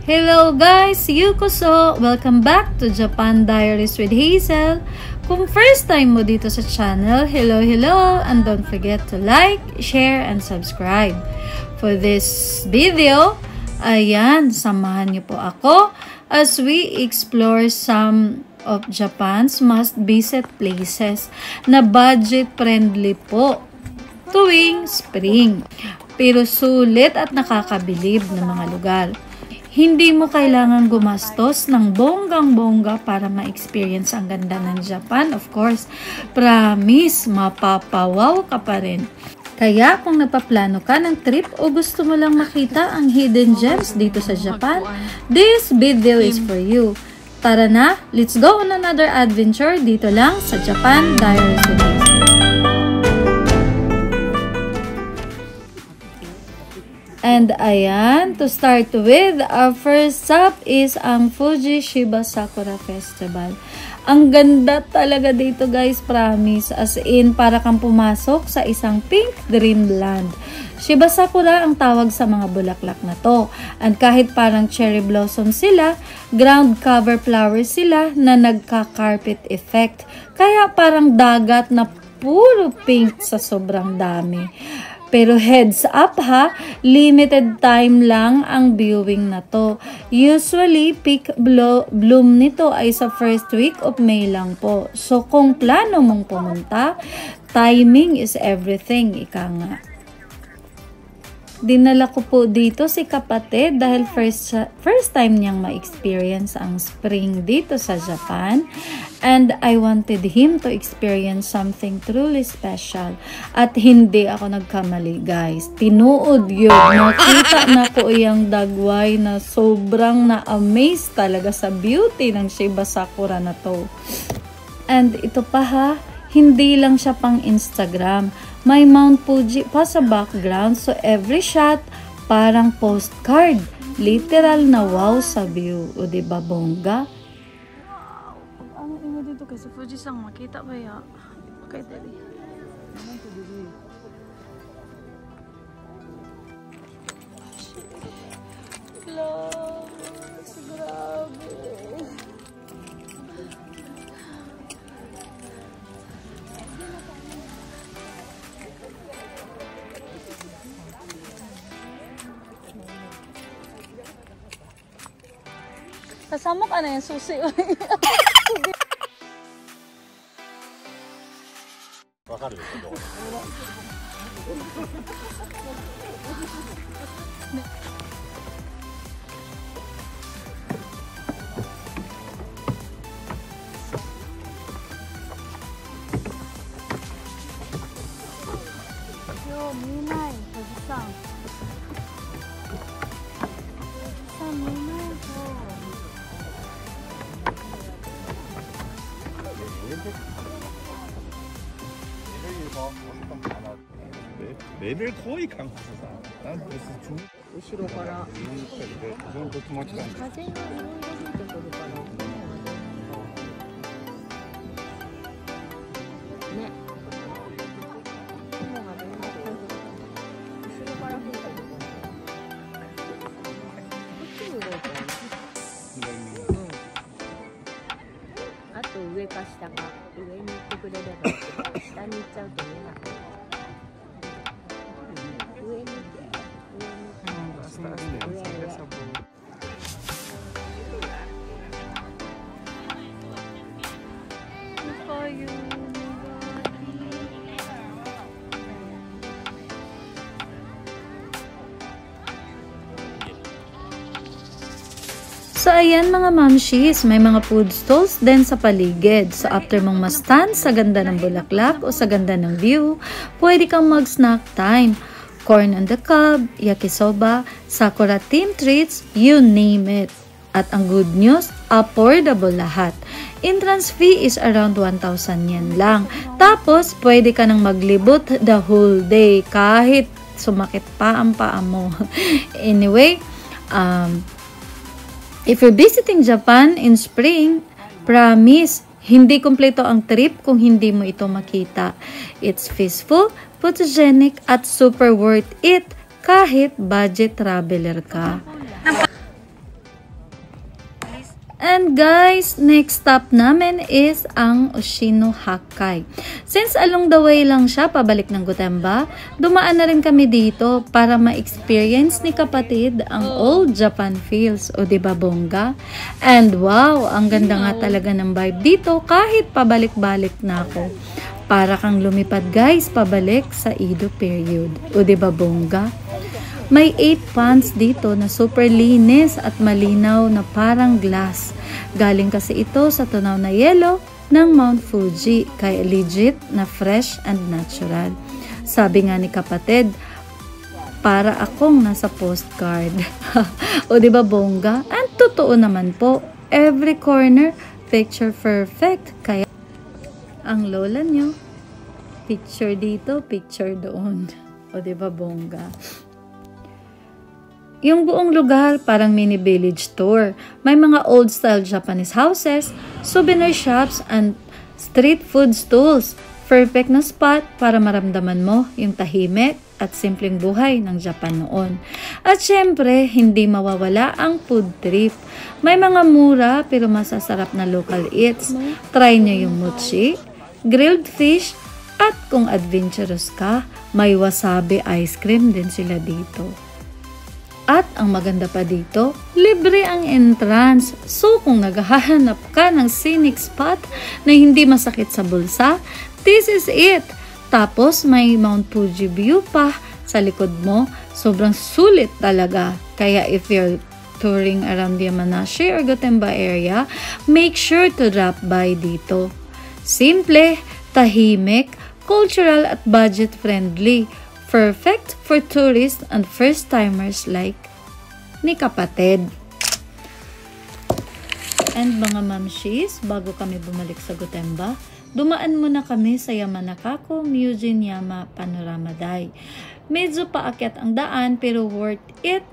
Hello guys! Yukoso! Welcome back to Japan Diaries with Hazel. Kung first time mo dito sa channel, hello! And don't forget to like, share, and subscribe. For this video, ayan, samahan niyo po ako as we explore some of Japan's must-visit places na budget-friendly po tuwing spring. Pero sulit at nakakabilib na mga lugar. Hindi mo kailangan gumastos ng bonggang-bongga para ma-experience ang ganda ng Japan. Of course, promise, mapapawaw ka pa rin. Kaya kung napaplano ka ng trip o gusto mo lang makita ang hidden gems dito sa Japan, this video is for you. Tara na, let's go on another adventure dito lang sa Japan Diaries with Hazel. And ayan, to start with, our first stop is ang Fuji Shiba Sakura Festival. Ang ganda talaga dito guys, promise. As in, para kang pumasok sa isang pink dreamland. Shiba Sakura ang tawag sa mga bulaklak na to. And kahit parang cherry blossom sila, ground cover flowers sila na nagka-carpet effect. Kaya parang dagat na puro pink sa sobrang dami. Pero heads up ha, limited time lang ang viewing na to. Usually, peak bloom nito ay sa first week of May lang po. So, kung plano mong pumunta, timing is everything, ika nga. Dinala ko po dito si kapatid dahil first time niyang ma-experience ang spring dito sa Japan. And I wanted him to experience something truly special. At hindi ako nagkamali guys. Tinuod yun. Nakita na ko iyang dagway na sobrang na-amaze talaga sa beauty ng Shiba Sakura na to. And ito pa ha, hindi lang siya pang Instagram. May Mount Fuji pa sa background, so every shot parang postcard. Literal na wow sa view. O diba bongga? Ano ino dito kasi Fuji-san makita ba ya? Okay, dali. Grabe. Kasama ka na yung susi. Wakaru? Yo, minai, Fuji-san. Fuji-san, minai ko.レベル遠い感覚さ、なんて後ろからどっちも違う。風がいろいろ吹いてくるからね。雲がどんどん後ろから吹いてくるからこっちも動いてる。あと上か下か、上に行ってくれればいいけど、下に行っちゃうと見えなくなる。上に行って、So ayan mga mamshis, may mga food stalls din sa paligid. So after mong ma-stand sa ganda ng bulaklak o sa ganda ng view, pwede kang mag-snack time. Corn on the cob, yakisoba, sakura team treats, you name it. At ang good news, affordable lahat. Entrance fee is around 1,000 yen lang. Tapos, pwede ka nang maglibot the whole day kahit sumakit pa ang paa mo. Anyway, if you're visiting Japan in spring, promise, hindi kompleto ang trip kung hindi mo ito makita. It's peaceful, photogenic, at super worth it kahit budget traveler ka. And guys, next stop namin is ang Oshinohakai. Since along the way lang siya pabalik ng Gotemba, dumaan na rin kami dito para ma-experience ni kapatid ang old Japan feels. O diba bongga? And wow, ang ganda nga talaga ng vibe dito kahit pabalik-balik na ako. Para kang lumipad guys, pabalik sa Edo period. O diba bongga? May 8 ponds dito na super linis at malinaw na parang glass. Galing kasi ito sa tunaw na yelo ng Mount Fuji, kaya legit na fresh and natural. Sabi nga ni kapatid, para akong nasa postcard. O diba bongga? And totoo naman po, every corner picture perfect. Kaya ang lola nyo, picture dito, picture doon. O diba bongga? Yung buong lugar parang mini village tour. May mga old style Japanese houses, souvenir shops, and street food stalls. Perfect na spot para maramdaman mo yung tahimik at simpleng buhay ng Japan noon. At syempre, hindi mawawala ang food trip. May mga mura pero masasarap na local eats. Try nyo yung mochi, grilled fish, at kung adventurous ka, may wasabi ice cream din sila dito. At ang maganda pa dito, libre ang entrance. So kung naghahanap ka ng scenic spot na hindi masakit sa bulsa, this is it. Tapos may Mount Fuji view pa sa likod mo. Sobrang sulit talaga. Kaya if you're touring around Yamanashi or Gotemba area, make sure to drop by dito. Simple, tahimik, cultural at budget friendly. Perfect for tourists and first-timers like ni kapatid. And mga mamshis, bago kami bumalik sa Gotemba, dumaan muna kami sa Yamanakako Mujinyama Panorama Dai. Medyo paakyat ang daan pero worth it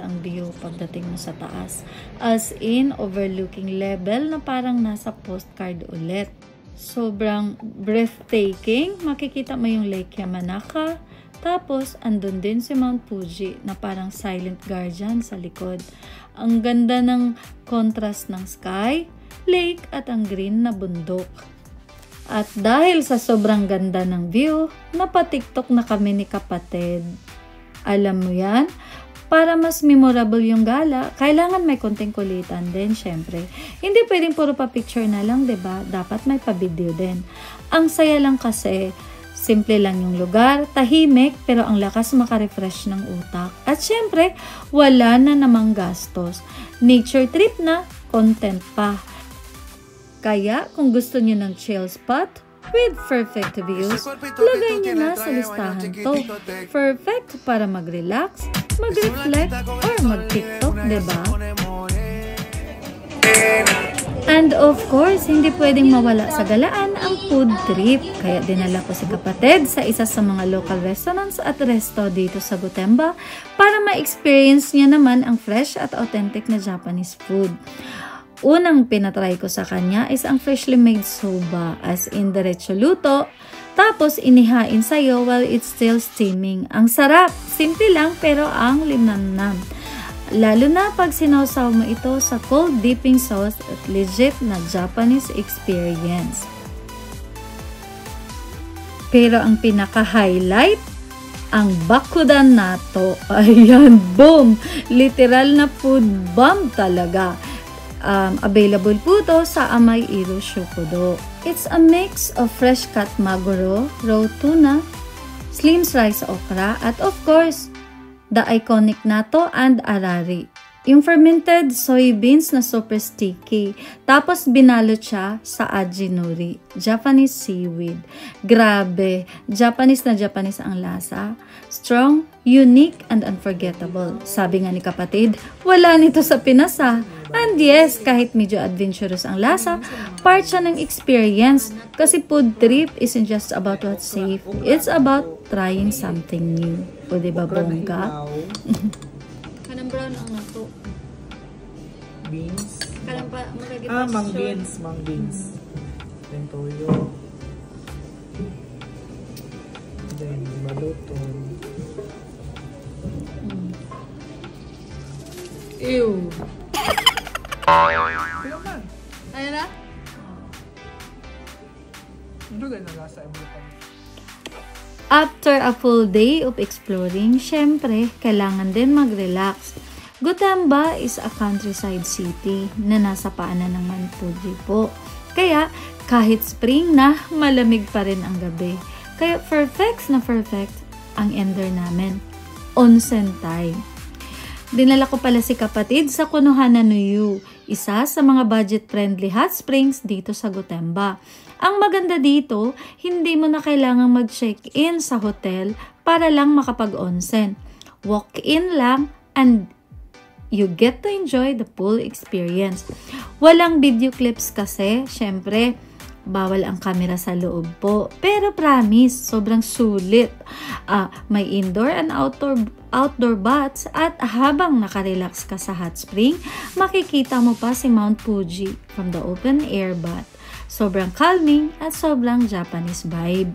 ang view pagdating mo sa taas. As in, overlooking level na parang nasa postcard ulit. Sobrang breathtaking. Makikita mo yung Lake Yamanaka. Tapos, andun din si Mount Fuji na parang silent guardian sa likod. Ang ganda ng contrast ng sky, lake at ang green na bundok. At dahil sa sobrang ganda ng view, napatiktok na kami ni kapatid. Alam mo yan? Para mas memorable yung gala, kailangan may konting kulitan din, syempre. Hindi pwedeng puro pa-picture na lang, diba? Dapat may pa-video din. Ang saya lang kasi, simple lang yung lugar, tahimik, pero ang lakas makarefresh ng utak. At syempre, wala na namang gastos. Nature trip na, content pa. Kaya, kung gusto nyo ng chill spot with perfect views, lagay nyo na sa listahan to. Perfect para mag-relax, mag-reflect, or mag-tiktok, diba? And of course, hindi pwedeng mawala sa galaan ang food trip. Kaya dinala ko si kapatid sa isa sa mga local restaurants at resto dito sa Gotemba para ma-experience niya naman ang fresh at authentic na Japanese food. Unang pinatry ko sa kanya is ang freshly made soba, as in diretso luto, tapos inihain sa'yo while it's still steaming. Ang sarap, simple lang pero ang linamnam. Lalo na pag sinawsaw mo ito sa cold dipping sauce at legit na Japanese experience. Pero ang pinaka-highlight, ang bakudan nato. Ayan, boom! Literal na food bomb talaga. Available po to sa Amay Iro Shukudo. It's a mix of fresh cut maguro, raw tuna, slim sliced okra, at of course, the iconic natto and arari. Yung fermented soybeans na super sticky. Tapos binalot siya sa aji nori, Japanese seaweed. Grabe, Japanese na Japanese ang lasa. Strong, unique, and unforgettable. Sabi nga ni kapatid, wala nito sa Pinas ah. And yes, kahit medyo adventurous ang lasa, part siya ng experience. Kasi food trip isn't just about what's safe. It's about trying something new. O diba bongga? Kanang brown ang nato. Beans? Kanang pa, mang beans. Then toyo. Then baluton. Ew. man. Ayun na? Hindi ka nalasa mo pa. After a full day of exploring, syempre, kailangan din mag-relax. Gotemba is a countryside city na nasa paanan ng Mount Fuji po. Kaya, kahit spring na, malamig pa rin ang gabi. Kaya perfect na perfect ang ender namin. Onsen time. Dinala ko pala si kapatid sa Konohana no Yu, isa sa mga budget-friendly hot springs dito sa Gotemba. Ang maganda dito, hindi mo na kailangang mag-check-in sa hotel para lang makapag-onsen. Walk-in lang and you get to enjoy the full experience. Walang video clips kasi, syempre, bawal ang camera sa loob po. Pero promise, sobrang sulit. May indoor and outdoor baths at habang nakarelax ka sa hot spring, makikita mo pa si Mount Fuji from the open air bath. Sobrang calming at sobrang Japanese vibe.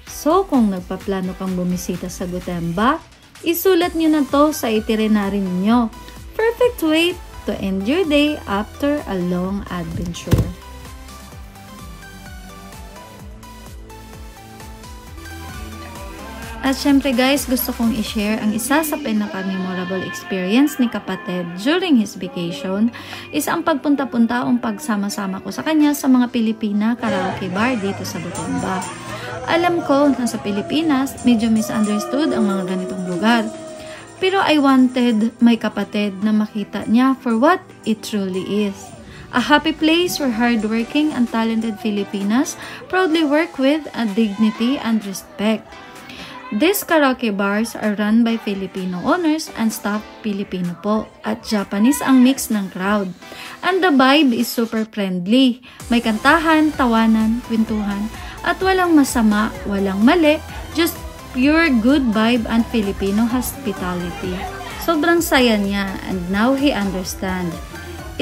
So, kung nagpaplano kang bumisita sa Gotemba, isulat nyo na to sa itinerary ninyo. Perfect way to end your day after a long adventure. At syempre guys, gusto kong i-share ang isa sa pinaka-memorable experience ni kapatid during his vacation is ang pagpunta-punta o pagsama-sama ko sa kanya sa mga Pilipina karaoke bar dito sa Gotemba. Alam ko na sa Pilipinas, medyo misunderstood ang mga ganitong lugar. Pero I wanted my kapatid na makita niya for what it truly is. A happy place where hardworking and talented Filipinas proudly work with a dignity and respect. These karaoke bars are run by Filipino owners and staff Filipino po at Japanese ang mix ng crowd. And the vibe is super friendly. May kantahan, tawanan, kwentuhan at walang masama, walang mali, just pure good vibe and Filipino hospitality. Sobrang saya niya and now he understand.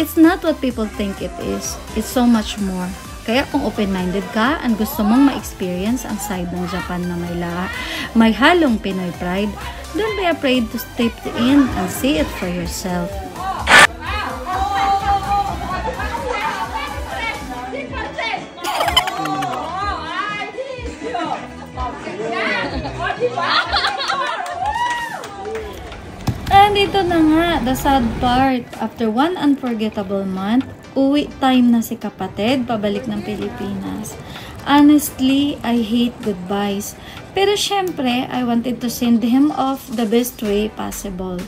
It's not what people think it is. It's so much more. Kaya kung open-minded ka and gusto mong ma-experience ang side ng Japan na may halong Pinoy pride, don't be afraid to step in and see it for yourself. And ito na nga, the sad part. After one unforgettable month, uwi time na si kapatid, pabalik ng Pilipinas. Honestly, I hate goodbyes. Pero syempre, I wanted to send him off the best way possible.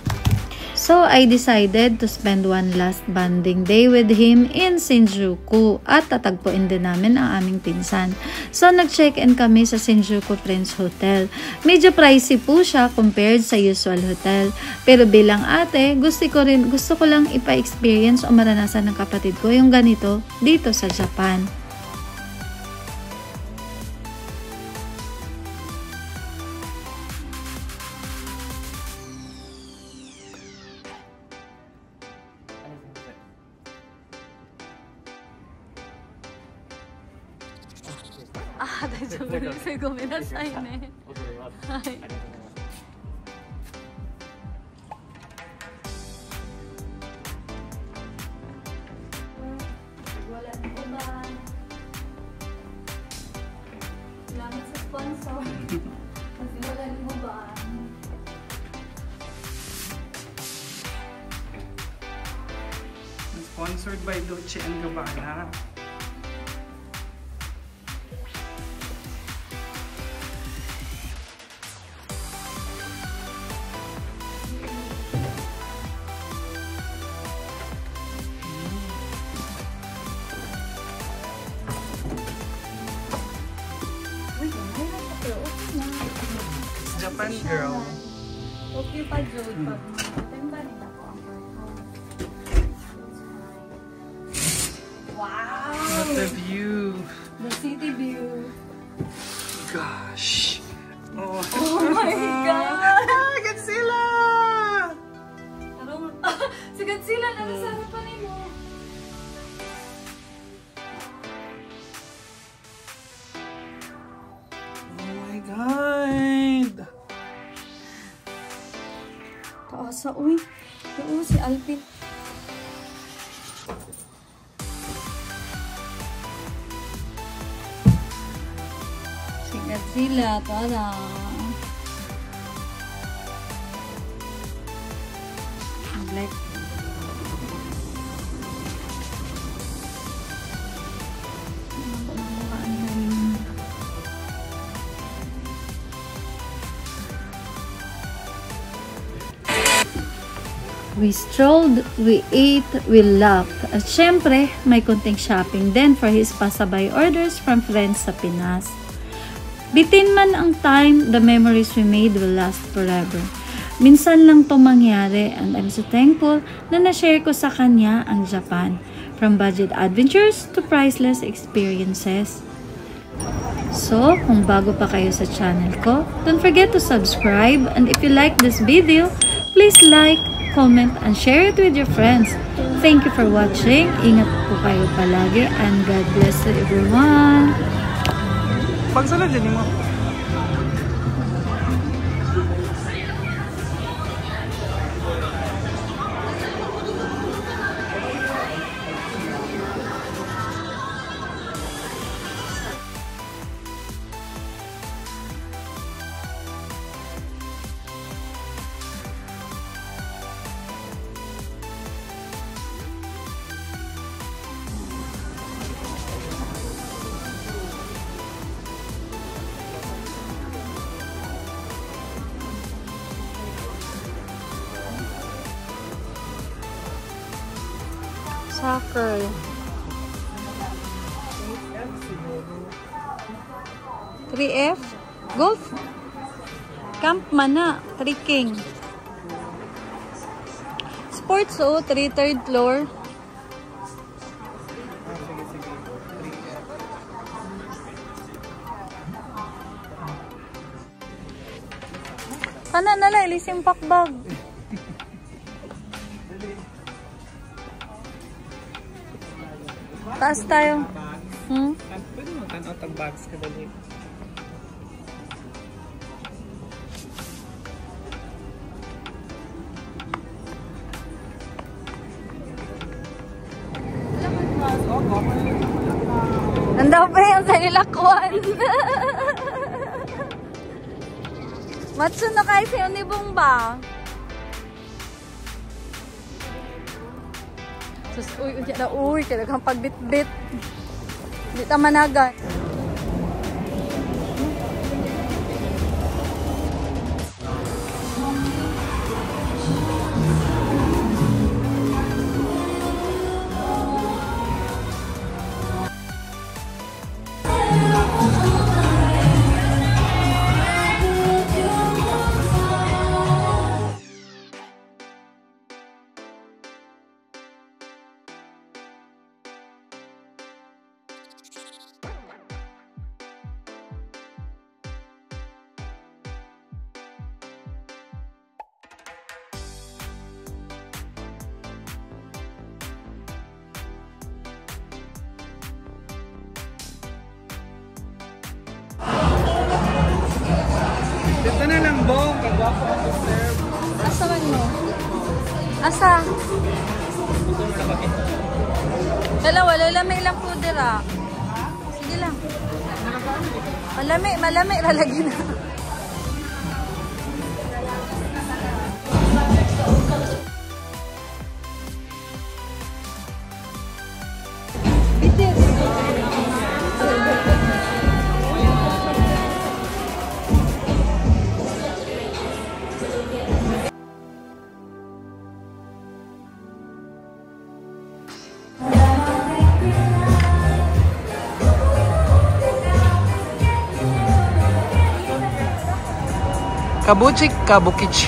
So, I decided to spend one last bonding day with him in Shinjuku at tatagpuin din namin ang aming pinsan. So, nag-check-in kami sa Shinjuku Prince Hotel. Medyo pricey po siya compared sa usual hotel. Pero bilang ate, gusto ko lang ipa-experience o maranasan ng kapatid ko yung ganito dito sa Japan. Sponsored by Dolce & Gabbana. Japan girl. Okay pa, Jode. Pag-temba nila ko ang wow! What the view! The city view. Gosh! Oh, my God! Godzilla! Si Godzilla na nasa harapan mo. Oh my God! Kaasa, uy. Oo, si Alvin. Sikat sila, tara. Black. We strolled, we ate, we laughed. At syempre, may konting shopping din for his pasabay orders from friends sa Pinas. Bitin man ang time, the memories we made will last forever. Minsan lang to mangyari and I'm so thankful na na-share ko sa kanya ang Japan. From budget adventures to priceless experiences. So, kung bago pa kayo sa channel ko, don't forget to subscribe, and if you like this video, please like, comment, and share it with your friends. Thank you for watching. Ingat po kayo palagi and God bless to everyone. Pagsalan din mo. Soccer. F Golf. Camp Mana. 3 King. Sports 3 third floor. Kana nala, ilising pakbag. Taas tayo. Pwede mo tan-out ang bags ka dali. Nanda pa yung sa nilakwan. Matsun na kayo sa unibong ba? Sus, uy, kailangan pagbit-bit. Hindi ta managan. Dito na lang, Bong. Kagwapo ako, sir. Asa man mo? Asa? Hello, wala lamay lang po dira. Sige lang. Malami, lalagi na. Kabuchik, kabukich.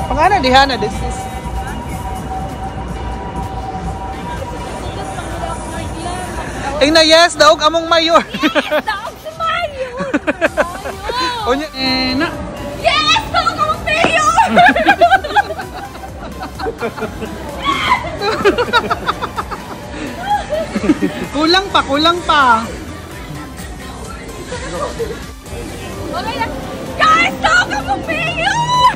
Pangana di Hana, this is. Ing na yes, daog among mayor. Daog si Mario! Onya, na. Yes! Daog among mayor! Kulang pa, kulang pa. Okay na. Guys, stop ka mo mayor!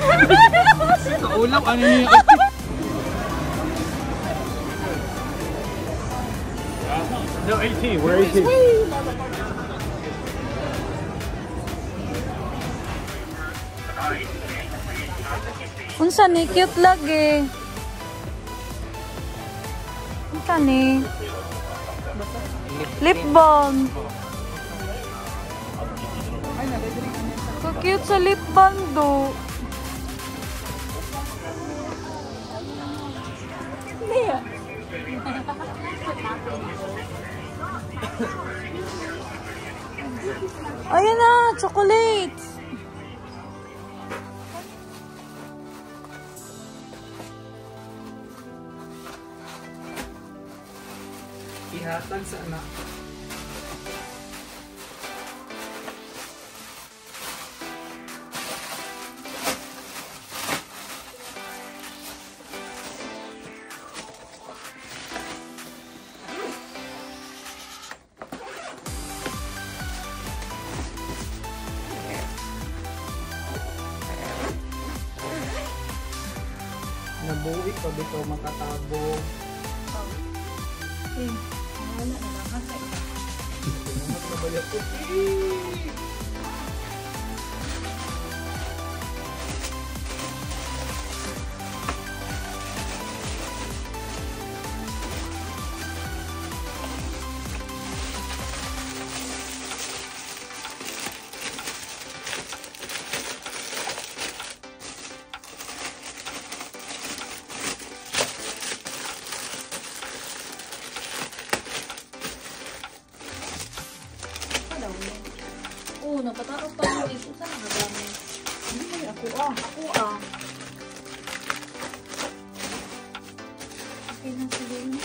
Kaulam, ano niya? No, 18. Where 18? Unsa ni cute lagi. Unsa ni? Lip balm. So cute sa lip balm do. Ayan na, chocolates. Ihatag sa anak. Nabuhi pa dito makatabo. Oo, napataro pa mo ito. Saan ang dami? Hindi, ako ah. Okay na siguro.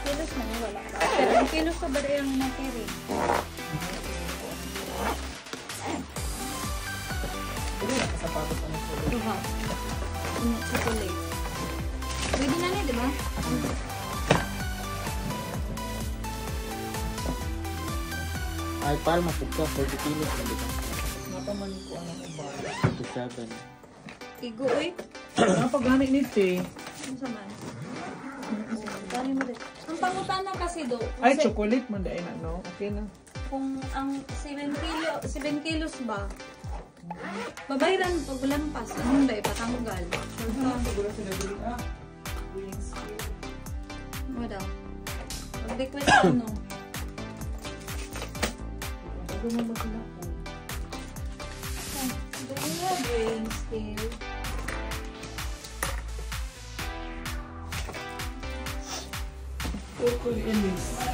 Kilos na wala pa. Pero ang kilos pa ba yung nakiri? Duha. Chocolate. Pwede na niya, di ba? Ay, para mapugka, 40 kilos na dito. Napaman ko ano ng bar. 27. Igo eh. Napaghanit ni Te. Ano sa man? Dali mo din. Ang pangutana kasi do. Ay, chocolate man dahil na, no? Okay na. Kung ang 7 kilos ba? Babayran pag lampas. Anong ba ipatanggal? Siguro sila dili, Mo daw. Pag-liquid ano? Bago mo masila ko. Do you have weighing scale? Totally in this.